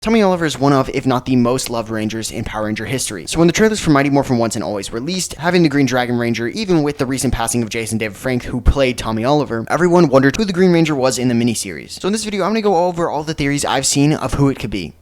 Tommy Oliver is one of, if not the most loved Rangers in Power Ranger history. So when the trailers for Mighty Morphin Once and Always released, having the Green Dragon Ranger, even with the recent passing of Jason David Frank, who played Tommy Oliver, everyone wondered who the Green Ranger was in the miniseries. So in this video, I'm going to go over all the theories I've seen of who it could be.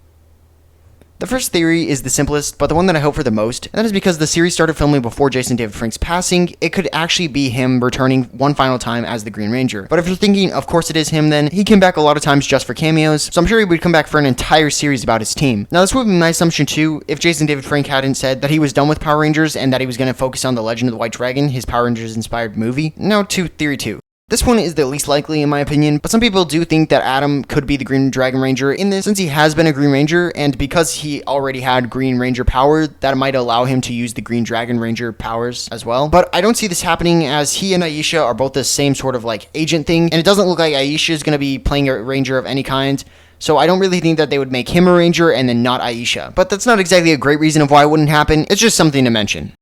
The first theory is the simplest, but the one that I hope for the most, and that is because the series started filming before Jason David Frank's passing. It could actually be him returning one final time as the Green Ranger. But if you're thinking, of course it is him, then he came back a lot of times just for cameos, so I'm sure he would come back for an entire series about his team. Now this would be my assumption too, if Jason David Frank hadn't said that he was done with Power Rangers and that he was going to focus on The Legend of the White Dragon, his Power Rangers inspired movie. Now to theory 2. This one is the least likely in my opinion, but some people do think that Adam could be the Green Dragon Ranger in this, since he has been a Green Ranger, and because he already had Green Ranger power, that might allow him to use the Green Dragon Ranger powers as well. But I don't see this happening, as he and Aisha are both the same sort of like agent thing, and it doesn't look like Aisha is going to be playing a Ranger of any kind. So I don't really think that they would make him a Ranger and then not Aisha. But that's not exactly a great reason of why it wouldn't happen, it's just something to mention.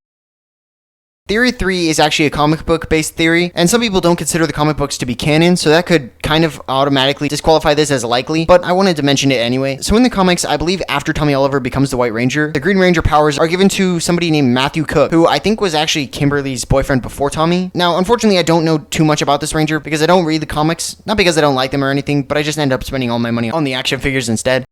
Theory 3 is actually a comic book based theory, and some people don't consider the comic books to be canon, so that could kind of automatically disqualify this as likely, but I wanted to mention it anyway. So in the comics, I believe after Tommy Oliver becomes the White Ranger, the Green Ranger powers are given to somebody named Matthew Cook, who I think was actually Kimberly's boyfriend before Tommy. Now, unfortunately, I don't know too much about this Ranger because I don't read the comics, not because I don't like them or anything, but I just end up spending all my money on the action figures instead.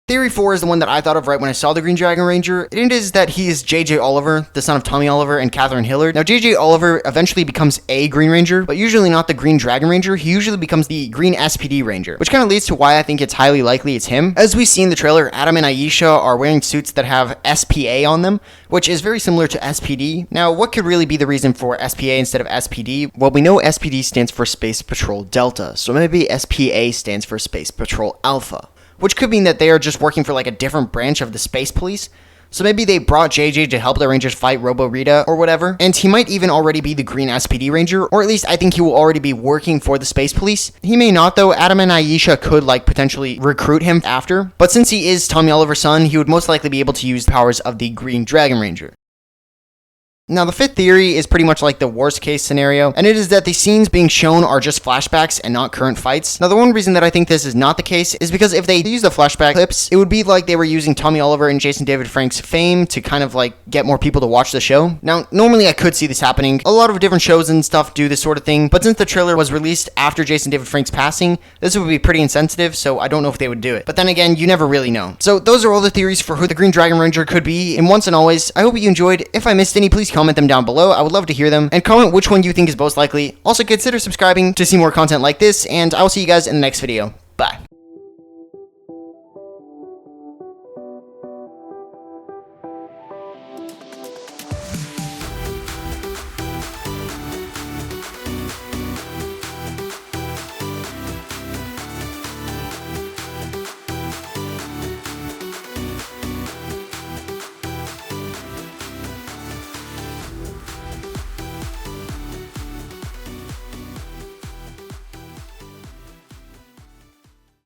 Theory 4 is the one that I thought of right when I saw the Green Dragon Ranger. It is that he is J.J. Oliver, the son of Tommy Oliver and Catherine Hillard. Now, J.J. Oliver eventually becomes a Green Ranger, but usually not the Green Dragon Ranger. He usually becomes the Green SPD Ranger, which kind of leads to why I think it's highly likely it's him. As we see in the trailer, Adam and Aisha are wearing suits that have SPA on them, which is very similar to SPD. Now, what could really be the reason for SPA instead of SPD? Well, we know SPD stands for Space Patrol Delta, so maybe SPA stands for Space Patrol Alpha, which could mean that they are just working for like a different branch of the Space Police. So maybe they brought JJ to help the Rangers fight Robo Rita or whatever, and he might even already be the Green SPD Ranger, or at least I think he will already be working for the Space Police. He may not though. Adam and Aisha could like potentially recruit him after, but since he is Tommy Oliver's son, he would most likely be able to use the powers of the Green Dragon Ranger. Now, the fifth theory is pretty much like the worst case scenario, and it is that the scenes being shown are just flashbacks and not current fights. Now, the one reason that I think this is not the case is because if they use the flashback clips, it would be like they were using Tommy Oliver and Jason David Frank's fame to kind of like get more people to watch the show. Now, normally I could see this happening. A lot of different shows and stuff do this sort of thing, but since the trailer was released after Jason David Frank's passing, this would be pretty insensitive, so I don't know if they would do it. But then again, you never really know. So those are all the theories for who the Green Dragon Ranger could be in Once and Always. I hope you enjoyed. If I missed any, please comment them down below. I would love to hear them, and comment which one you think is most likely. Also, consider subscribing to see more content like this, and I will see you guys in the next video. Bye.